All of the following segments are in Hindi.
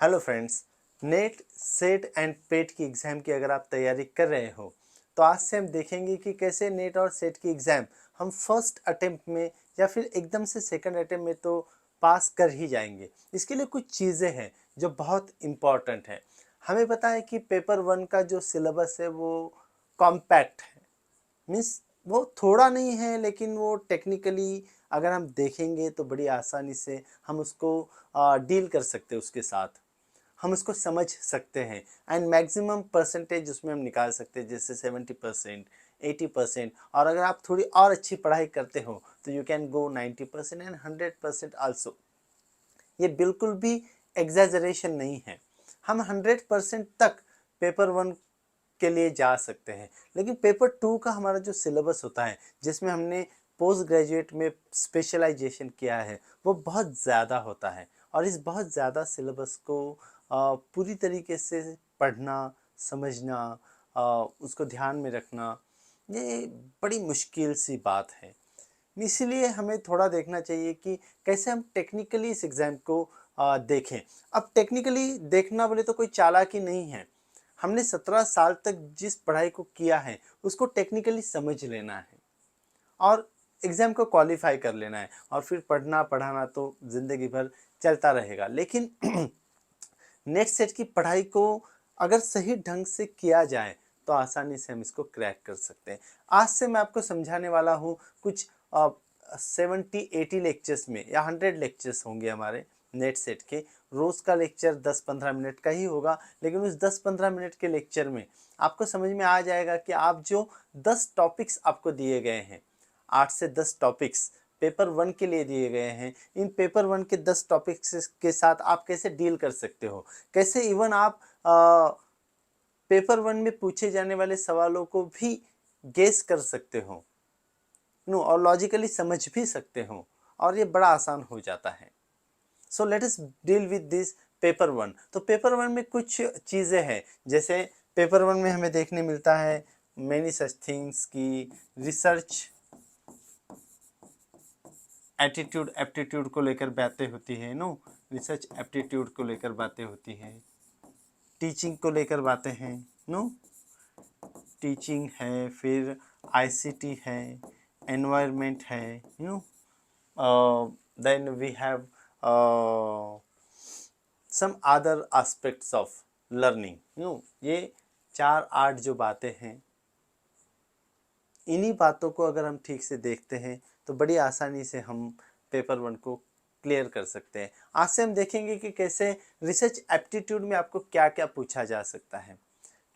Hello friends, NET SET and PET की एग्ज़ाम की अगर आप तैयारी कर रहे हो तो आज से हम देखेंगे कि कैसे नेट और सेट की एग्ज़ाम हम फर्स्ट अटेम्प्ट में या फिर एकदम से सेकंड अटेम्प्ट में तो पास कर ही जाएंगे। इसके लिए कुछ चीज़ें हैं जो बहुत इम्पॉर्टेंट है। हमें पता है कि पेपर वन का जो सिलेबस है वो कॉम्पैक्ट है, मीन्स वो थोड़ा नहीं है, लेकिन वो टेक्निकली अगर हम देखेंगे तो बड़ी आसानी से हम उसको डील कर सकते हैं, उसके साथ हम उसको समझ सकते हैं एंड मैक्सिमम परसेंटेज उसमें हम निकाल सकते हैं, जैसे 70%, 80%। और अगर आप थोड़ी और अच्छी पढ़ाई करते हो तो you can go 90% and 100% also. ये बिल्कुल भी एग्जैजरेशन नहीं है। हम 100% तक पेपर वन के लिए जा सकते हैं, लेकिन पेपर टू का हमारा जो सिलेबस होता है जिसमें हमने पोस्ट ग्रेजुएट में स्पेशलाइजेशन किया है वो बहुत ज़्यादा होता है। और इस बहुत ज़्यादा सिलेबस को पूरी तरीके से पढ़ना, समझना, उसको ध्यान में रखना, ये बड़ी मुश्किल सी बात है। इसीलिए हमें थोड़ा देखना चाहिए कि कैसे हम टेक्निकली इस एग्ज़ाम को देखें। अब टेक्निकली देखना बोले तो कोई चालाकी नहीं है। हमने 17 साल तक जिस पढ़ाई को किया है उसको टेक्निकली समझ लेना है और एग्ज़ाम को क्वालिफाई कर लेना है, और फिर पढ़ना पढ़ाना तो ज़िंदगी भर चलता रहेगा। लेकिन नेट सेट की पढ़ाई को अगर सही ढंग से किया जाए तो आसानी से हम इसको क्रैक कर सकते हैं। आज से मैं आपको समझाने वाला हूँ कुछ 70-80 लेक्चर्स में या 100 लेक्चर्स होंगे हमारे नेट सेट के। रोज़ का लेक्चर 10-15 मिनट का ही होगा, लेकिन उस 10-15 मिनट के लेक्चर में आपको समझ में आ जाएगा कि आप जो 10 टॉपिक्स आपको दिए गए हैं, 8 से 10 टॉपिक्स पेपर वन के लिए दिए गए हैं, इन पेपर वन के 10 टॉपिक्स के साथ आप कैसे डील कर सकते हो, कैसे इवन आप पेपर वन में पूछे जाने वाले सवालों को भी गेस कर सकते हो नो, और लॉजिकली समझ भी सकते हो, और ये बड़ा आसान हो जाता है। So let us deal with this paper one. तो पेपर वन में कुछ चीज़ें हैं, जैसे पेपर वन में हमें देखने मिलता है मेनी सच थिंग्स की रिसर्च एटीट्यूड एप्टीट्यूड को लेकर बातें होती है नो, रिसर्च एप्टीट्यूड को लेकर बातें होती है, टीचिंग को लेकर बातें हैं नो, टीचिंग है, फिर आईसीटी है, एनवायरनमेंट है, you know, then we have some other aspects of learning, you know. ये 4-8 जो बातें हैं, इन्हीं बातों को अगर हम ठीक से देखते हैं तो बड़ी आसानी से हम पेपर वन को क्लियर कर सकते हैं। आज से हम देखेंगे कि कैसे रिसर्च एप्टीट्यूड में आपको क्या क्या पूछा जा सकता है,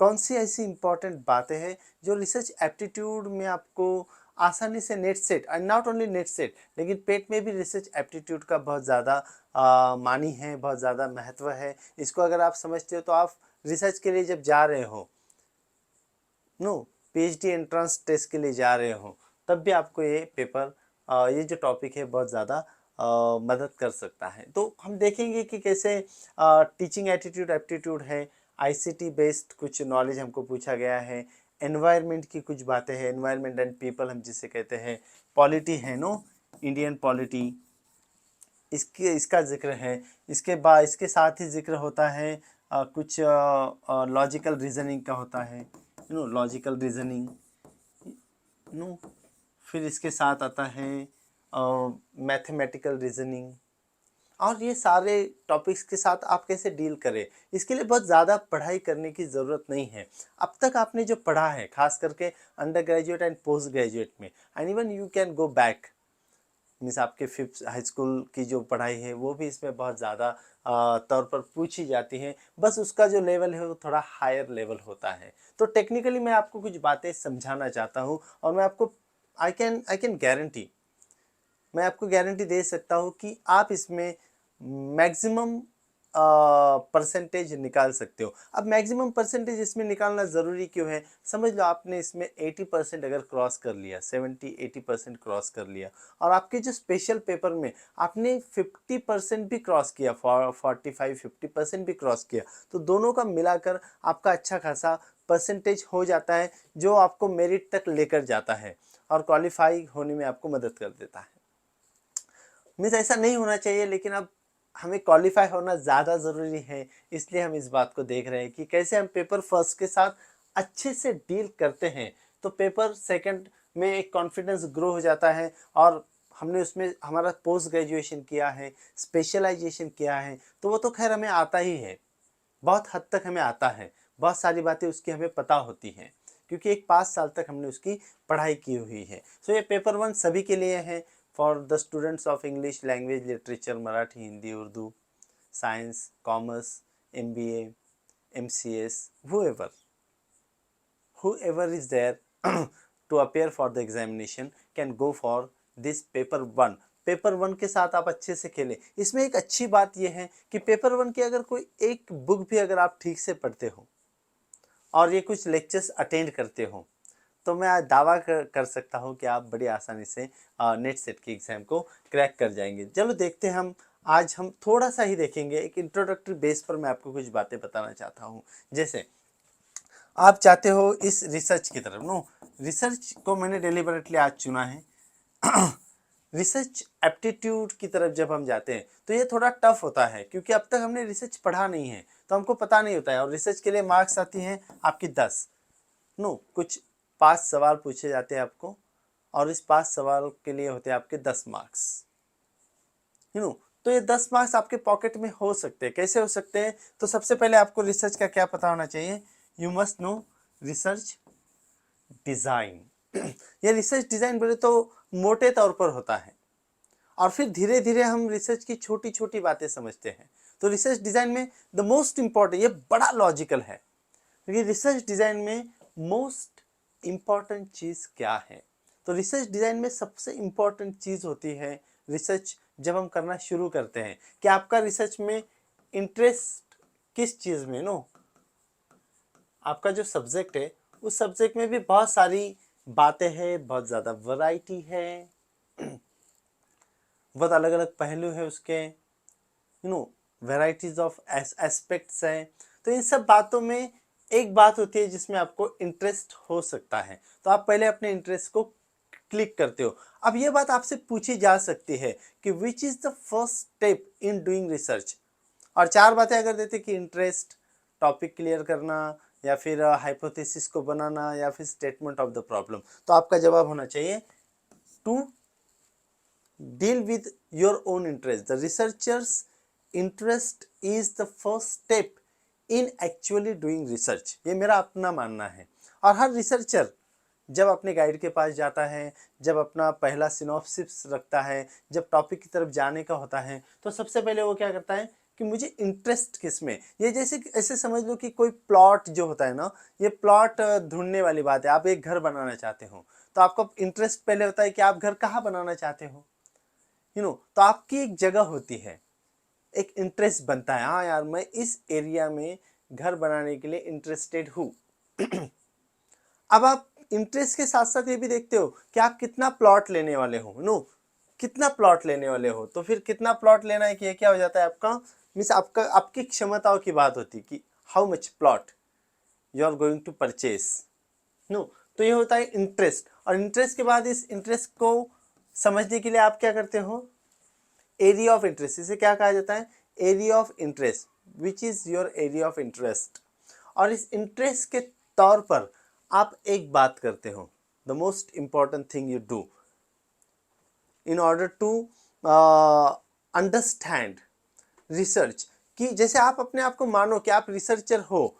कौन सी ऐसी इंपॉर्टेंट बातें हैं जो रिसर्च एप्टीट्यूड में आपको आसानी से NET SET, and not only net set लेकिन पेट में भी रिसर्च एप्टीट्यूड का बहुत ज़्यादा मानी है, बहुत ज़्यादा महत्व है। इसको अगर आप समझते हो तो आप रिसर्च के लिए जब जा रहे हो नो, पीएचडी एंट्रेंस टेस्ट के लिए जा रहे हो, तब भी आपको ये पेपर ये जो टॉपिक है बहुत ज़्यादा मदद कर सकता है। तो हम देखेंगे कि कैसे टीचिंग एटीट्यूड एप्टीट्यूड है, आईसीटी बेस्ड कुछ नॉलेज हमको पूछा गया है, एनवायरनमेंट की कुछ बातें हैं, एनवायरनमेंट एंड पीपल हम जिसे कहते हैं, पॉलिटी है नो, इंडियन पॉलिटी, इसका जिक्र है। इसके बाद इसके साथ ही जिक्र होता है कुछ लॉजिकल रीजनिंग का होता है, you know, logical reasoning no. फिर इसके साथ आता है मैथमेटिकल रीजनिंग। और ये सारे टॉपिक्स के साथ आप कैसे डील करें, इसके लिए बहुत ज़्यादा पढ़ाई करने की ज़रूरत नहीं है। अब तक आपने जो पढ़ा है, खास करके undergraduate and postgraduate में, and even you can go back, means आपके 5th हाई स्कूल की जो पढ़ाई है वो भी इसमें बहुत ज़्यादा तौर पर पूछी जाती है। बस उसका जो लेवल है वो थोड़ा हायर लेवल होता है। तो टेक्निकली मैं आपको कुछ बातें समझाना चाहता हूँ, और मैं आपको आई कैन गारंटी, मैं आपको गारंटी दे सकता हूँ कि आप इसमें मैक्सिमम परसेंटेज निकाल सकते हो। अब मैक्सिमम परसेंटेज इसमें निकालना ज़रूरी क्यों है, समझ लो आपने इसमें 80% अगर क्रॉस कर लिया, 70-80% क्रॉस कर लिया, और आपके जो स्पेशल पेपर में आपने 50% भी क्रॉस किया, 45-50% भी क्रॉस किया, तो दोनों का मिलाकर आपका अच्छा खासा परसेंटेज हो जाता है, जो आपको मेरिट तक लेकर जाता है और क्वालिफाई होने में आपको मदद कर देता है। मीन्स ऐसा नहीं होना चाहिए, लेकिन अब हमें क्वालिफाई होना ज़्यादा ज़रूरी है, इसलिए हम इस बात को देख रहे हैं कि कैसे हम पेपर फर्स्ट के साथ अच्छे से डील करते हैं, तो पेपर सेकंड में एक कॉन्फिडेंस ग्रो हो जाता है और हमने उसमें हमारा पोस्ट ग्रेजुएशन किया है, स्पेशलाइजेशन किया है, तो वो तो खैर हमें आता ही है, बहुत हद तक हमें आता है, बहुत सारी बातें उसकी हमें पता होती हैं क्योंकि एक 5 साल तक हमने उसकी पढ़ाई की हुई है। सो ये पेपर वन सभी के लिए है, for the students of English language, literature, Marathi, Hindi, Urdu, science, commerce, MBA, MCS, whoever is there to appear for the examination can go for this paper one। Paper one के साथ आप अच्छे से खेलें। इसमें एक अच्छी बात यह है कि पेपर वन की अगर कोई एक बुक भी अगर आप ठीक से पढ़ते हो और ये कुछ लेक्चर्स अटेंड करते हो, तो मैं आज दावा कर सकता हूँ कि आप बड़ी आसानी से नेट सेट की एग्ज़ाम को क्रैक कर जाएंगे। चलो देखते हैं, आज हम थोड़ा सा ही देखेंगे, एक इंट्रोडक्टरी बेस पर मैं आपको कुछ बातें बताना चाहता हूँ। जैसे आप चाहते हो इस रिसर्च की तरफ, नो, रिसर्च को मैंने डेलिबरेटली आज चुना है। रिसर्च एप्टीट्यूड की तरफ जब हम जाते हैं तो ये थोड़ा टफ होता है क्योंकि अब तक हमने रिसर्च पढ़ा नहीं है, तो हमको पता नहीं होता है। और रिसर्च के लिए मार्क्स आती हैं आपकी 10, नो, कुछ 5 सवाल पूछे जाते हैं आपको और इस 5 सवाल के लिए होते हैं आपके 10 मार्क्स, तो ये 10 मार्क्स आपके पॉकेट में हो सकते हैं। कैसे हो सकते हैं? तो सबसे पहले आपको रिसर्च का क्या पता होना चाहिए, you must know research design. ये रिसर्च डिज़ाइन बोले तो मोटे तौर पर होता है और फिर धीरे धीरे हम रिसर्च की छोटी छोटी बातें समझते हैं। तो रिसर्च डिज़ाइन में द मोस्ट इम्पॉर्टेंट, ये बड़ा लॉजिकल है क्योंकि रिसर्च डिज़ाइन में मोस्ट इम्पॉर्टेंट चीज़ क्या है। तो रिसर्च डिज़ाइन में सबसे इम्पॉर्टेंट चीज़ होती है रिसर्च जब हम करना शुरू करते हैं कि आपका रिसर्च में इंटरेस्ट किस चीज़ में, नो, आपका जो सब्जेक्ट है उस सब्जेक्ट में भी बहुत सारी बातें हैं, बहुत ज़्यादा वैरायटी है, बहुत अलग अलग पहलू है उसके, वैराइटीज ऑफ एस्पेक्ट्स हैं। तो इन सब बातों में एक बात होती है जिसमें आपको इंटरेस्ट हो सकता है, तो आप पहले अपने इंटरेस्ट को क्लिक करते हो। अब ये बात आपसे पूछी जा सकती है कि which is the first step in doing research, और 4 बातें अगर देते कि इंटरेस्ट, टॉपिक क्लियर करना, या फिर हाइपोथेसिस को बनाना, या फिर स्टेटमेंट ऑफ द प्रॉब्लम, तो आपका जवाब होना चाहिए to deal with your own interest. The researcher's interest is the first step in actually doing research। ये मेरा अपना मानना है। और हर रिसर्चर जब अपने गाइड के पास जाता है, जब अपना पहला सिनॉप्सिस रखता है, जब टॉपिक की तरफ जाने का होता है, तो सबसे पहले वो क्या करता है कि मुझे इंटरेस्ट किस में, ये जैसे ऐसे समझ लो कि कोई प्लॉट जो होता है ना, ये प्लॉट ढूंढने वाली बात है। आप एक घर बनाना चाहते हो तो आपका इंटरेस्ट पहले होता है कि आप घर कहाँ बनाना चाहते हो, तो आपकी एक जगह होती है, एक इंटरेस्ट बनता है, हाँ यार मैं इस एरिया में घर बनाने के लिए इंटरेस्टेड हूँ। अब आप इंटरेस्ट के साथ साथ ये भी देखते हो कि आप कितना प्लॉट लेने वाले हो, कितना प्लॉट लेने वाले हो, तो फिर कितना प्लॉट लेना है कि ये क्या हो जाता है आपका, मीन्स आपका आपकी क्षमताओं की बात होती है कि how much plot you are going to purchase, तो ये होता है इंटरेस्ट। और इंटरेस्ट के बाद इस इंटरेस्ट को समझने के लिए आप क्या करते हो, एरिया ऑफ इंटरेस्ट, इसे क्या कहा जाता है, area of interest, which is your area of interest. और इस इंटरेस्ट के तौर पर आप एक बात करते हो, the most important thing you do in order to understand research, कि जैसे आप अपने आप को मानो कि आप रिसर्चर हो,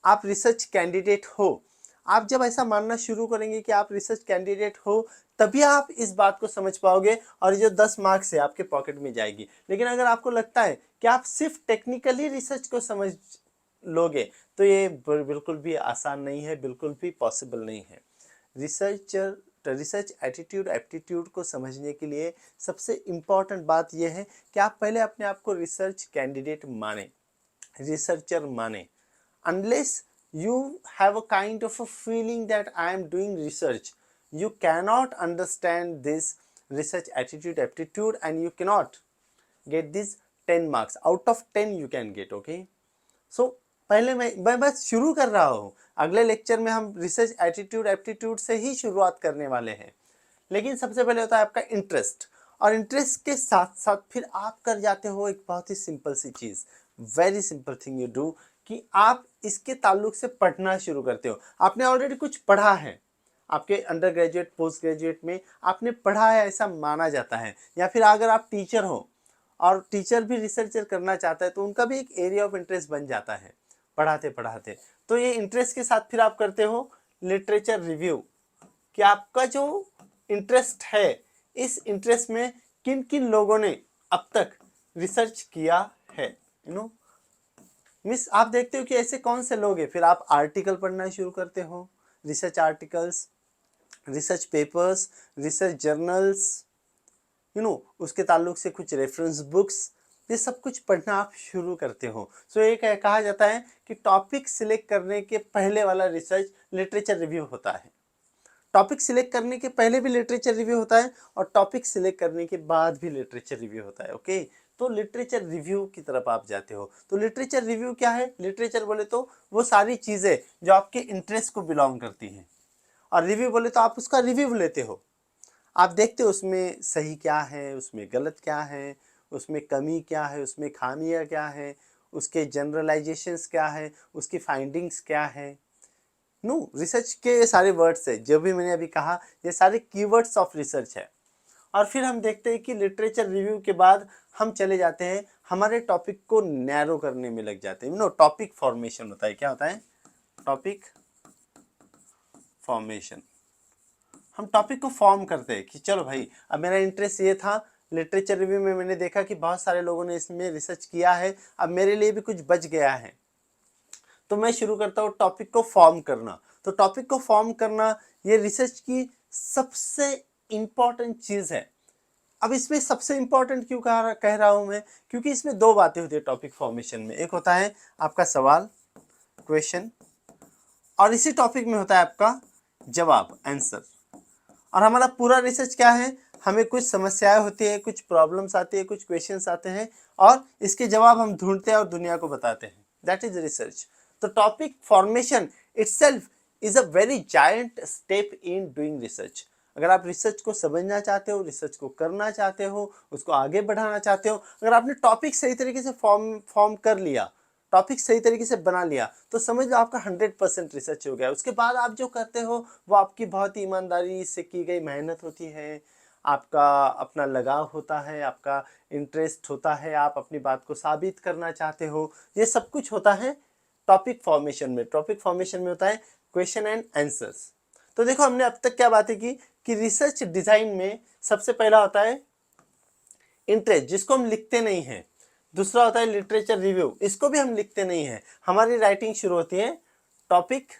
आप रिसर्च कैंडिडेट हो। आप जब ऐसा मानना शुरू करेंगे कि आप रिसर्च कैंडिडेट हो, तभी आप इस बात को समझ पाओगे और जो 10 मार्क्स है आपके पॉकेट में जाएगी। लेकिन अगर आपको लगता है कि आप सिर्फ टेक्निकली रिसर्च को समझ लोगे, तो ये बिल्कुल भी आसान नहीं है, बिल्कुल भी पॉसिबल नहीं है। रिसर्च एटीट्यूड एप्टीट्यूड को समझने के लिए सबसे इम्पॉर्टेंट बात यह है कि आप पहले अपने आप को रिसर्च कैंडिडेट माने, रिसर्चर माने। Unless you have a kind of a feeling that I am doing research, you cannot understand this research attitude aptitude and you cannot get this 10 marks out of 10 you can get, okay। So पहले मैं बस शुरू कर रहा हूँ, अगले लेक्चर में हम रिसर्च एटीट्यूड एप्टीट्यूड से ही शुरुआत करने वाले हैं। लेकिन सबसे पहले होता है आपका इंटरेस्ट, और इंटरेस्ट के साथ साथ फिर आप कर जाते हो एक बहुत ही सिंपल सी चीज़, very simple thing you do, कि आप इसके ताल्लुक से पढ़ना शुरू करते हो। आपने ऑलरेडी कुछ पढ़ा है, आपके अंडर ग्रेजुएट पोस्ट ग्रेजुएट में आपने पढ़ा है ऐसा माना जाता है, या फिर अगर आप टीचर हो और टीचर भी रिसर्चर करना चाहता है तो उनका भी एक एरिया ऑफ इंटरेस्ट बन जाता है पढ़ाते पढ़ाते। तो ये इंटरेस्ट के साथ फिर आप करते हो लिटरेचर रिव्यू, कि आपका जो इंटरेस्ट है इस इंटरेस्ट में किन किन लोगों ने अब तक रिसर्च किया है, मिस आप देखते हो कि ऐसे कौन से लोग हैं, फिर आप आर्टिकल पढ़ना शुरू करते हो, research articles, research papers, research journals, उसके ताल्लुक से कुछ रेफरेंस बुक्स, ये सब कुछ पढ़ना आप शुरू करते हो। सो ये कहा जाता है कि टॉपिक सिलेक्ट करने के पहले वाला रिसर्च लिटरेचर रिव्यू होता है। टॉपिक सिलेक्ट करने के पहले भी लिटरेचर रिव्यू होता है और टॉपिक सिलेक्ट करने के बाद भी लिटरेचर रिव्यू होता है। ओके, तो लिटरेचर रिव्यू की तरफ आप जाते हो। तो लिटरेचर रिव्यू क्या है? लिटरेचर बोले तो वो सारी चीज़ें जो आपके इंटरेस्ट को बिलोंग करती हैं, और रिव्यू बोले तो आप उसका रिव्यू लेते हो। आप देखते हो उसमें सही क्या है, उसमें गलत क्या है, उसमें कमी क्या है, उसमें खामियां क्या है, उसके जनरलाइजेशंस क्या है, उसकी फाइंडिंग्स क्या है। रिसर्च के ये सारे वर्ड्स है जो भी मैंने अभी कहा, ये सारे कीवर्ड्स ऑफ रिसर्च है। और फिर हम देखते हैं कि लिटरेचर रिव्यू के बाद हम चले जाते हैं हमारे टॉपिक को नैरो करने में लग जाते हैं। टॉपिक फॉर्मेशन होता है। क्या होता है? Topic formation. हम टॉपिक को फॉर्म करते हैं कि चलो भाई, अब मेरा इंटरेस्ट ये था, लिटरेचर रिव्यू में मैंने देखा कि बहुत सारे लोगों ने इसमें रिसर्च किया है, अब मेरे लिए भी कुछ बच गया है, तो मैं शुरू करता हूँ टॉपिक को फॉर्म करना। तो टॉपिक को फॉर्म करना ये रिसर्च की सबसे इम्पॉर्टेंट चीज़ है। अब इसमें सबसे इम्पॉर्टेंट क्यों कह रहा हूँ मैं? क्योंकि इसमें दो बातें होती है टॉपिक फॉर्मेशन में। एक होता है आपका सवाल, क्वेश्चन, और इसी टॉपिक में होता है आपका जवाब, आंसर। और हमारा पूरा रिसर्च क्या है? हमें कुछ समस्याएं होती है, कुछ प्रॉब्लम्स आती है, कुछ क्वेश्चंस आते हैं, और इसके जवाब हम ढूंढते हैं और दुनिया को बताते हैं। That is research. तो topic formation itself is a very giant step in doing research. अगर आप रिसर्च को समझना चाहते हो, रिसर्च को करना चाहते हो, उसको आगे बढ़ाना चाहते हो, अगर आपने टॉपिक सही तरीके से फॉर्म कर लिया, टॉपिक सही तरीके से बना लिया, तो समझ लो आपका 100% रिसर्च हो गया। उसके बाद आप जो करते हो वो आपकी बहुत ही ईमानदारी से की गई मेहनत होती है, आपका अपना लगाव होता है, आपका इंटरेस्ट होता है, आप अपनी बात को साबित करना चाहते हो, ये सब कुछ होता है टॉपिक फॉर्मेशन में। टॉपिक फॉर्मेशन में होता है क्वेश्चन एंड आंसर्स। तो देखो, हमने अब तक क्या बातें की कि रिसर्च डिजाइन में सबसे पहला होता है इंटरेस्ट, जिसको हम लिखते नहीं हैं। दूसरा होता है लिटरेचर रिव्यू, इसको भी हम लिखते नहीं हैं। हमारी राइटिंग शुरू होती है टॉपिक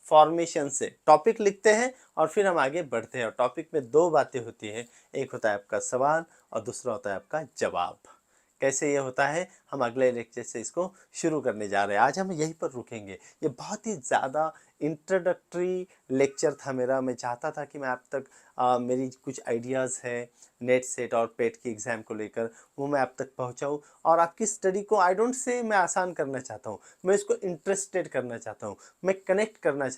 फॉर्मेशन से। टॉपिक लिखते हैं और फिर हम आगे बढ़ते हैं। और टॉपिक में दो बातें होती है, एक होता है आपका सवाल और दूसरा होता है आपका जवाब। कैसे ये होता है, हम अगले लेक्चर से इसको शुरू करने जा रहे हैं। आज हम यहीं पर रुकेंगे। ये बहुत ही ज़्यादा इंट्रोडक्टरी लेक्चर था मेरा। मैं चाहता था कि मैं आप तक मेरी कुछ आइडियाज़ है नेट सेट और पेट की एग्ज़ाम को लेकर, वो मैं आप तक पहुंचाऊं, और आपकी स्टडी को आई डोंट से मैं आसान करना चाहता हूं, मैं इसको इंटरेस्टेड करना चाहता हूं, मैं कनेक्ट करवाना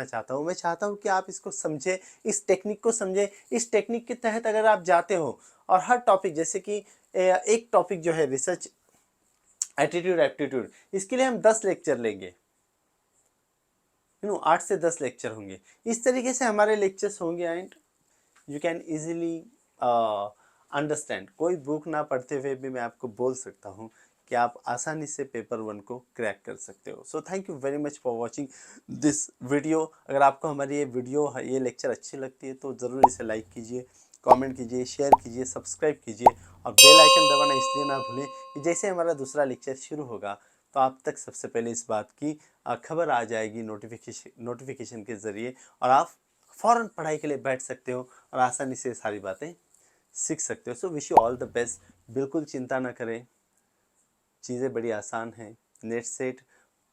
चाहता हूं। मैं चाहता हूं कि आप इसको समझें, इस टेक्निक को समझें। इस टेक्निक के तहत अगर आप जाते हो और हर टॉपिक, जैसे कि एक टॉपिक जो है रिसर्च एटीट्यूड एप्टीट्यूड, इसके लिए हम 10 लेक्चर लेंगे, 8 से 10 लेक्चर होंगे। इस तरीके से हमारे लेक्चर्स होंगे and you can easily understand. कोई बुक ना पढ़ते हुए भी मैं आपको बोल सकता हूँ कि आप आसानी से पेपर 1 को क्रैक कर सकते हो। So thank you very much for watching this video. अगर आपको हमारी ये लेक्चर अच्छी लगती है तो ज़रूर इसे लाइक कीजिए, कमेंट कीजिए, शेयर कीजिए, सब्सक्राइब कीजिए, और बेल आइकन दबाना इसलिए ना भूलें कि जैसे हमारा दूसरा लेक्चर शुरू होगा तो आप तक सबसे पहले इस बात की खबर आ जाएगी नोटिफिकेशन के ज़रिए, और आप फ़ौरन पढ़ाई के लिए बैठ सकते हो और आसानी से सारी बातें सीख सकते हो। So wish you all the best. बिल्कुल चिंता ना करें, चीज़ें बड़ी आसान हैं। नेट सेट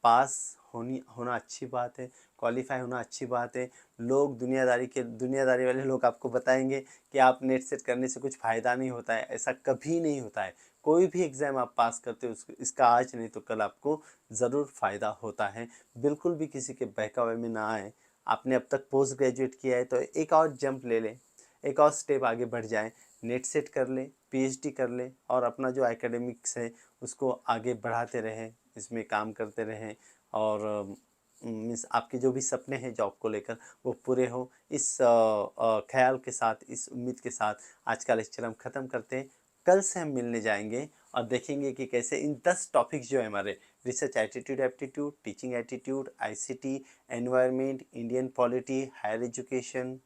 पास होना अच्छी बात है, क्वालिफाई होना अच्छी बात है। दुनियादारी वाले लोग आपको बताएंगे कि आप नेट सेट करने से कुछ फ़ायदा नहीं होता है, ऐसा कभी नहीं होता है। कोई भी एग्ज़ाम आप पास करते हो इसका आज नहीं तो कल आपको ज़रूर फ़ायदा होता है। बिल्कुल भी किसी के बहकावे में ना आए। आपने अब तक पोस्ट ग्रेजुएट किया है तो एक और जंप ले लें, एक और स्टेप आगे बढ़ जाएं, नेट सेट कर लें, पीएचडी कर लें और अपना जो एकेडमिक्स है उसको आगे बढ़ाते रहें, इसमें काम करते रहें और मीन्स आपके जो भी सपने हैं जॉब को लेकर वो पूरे हो। इस ख्याल के साथ, इस उम्मीद के साथ आज का लेक्चर हम ख़त्म करते हैं। कल से हम मिलने जाएंगे और देखेंगे कि कैसे इन 10 टॉपिक्स जो है हमारे research attitude aptitude, teaching attitude, ICT, environment, Indian polity, higher education,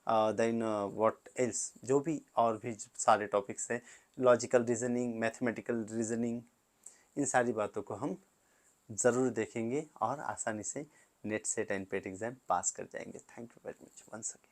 then what else, जो भी और भी सारे टॉपिक्स हैं, लॉजिकल रीजनिंग, मैथमेटिकल रीजनिंग, इन सारी बातों को हम ज़रूर देखेंगे और आसानी से NET SET and PET exam pass कर जाएंगे। Thank you very much once again.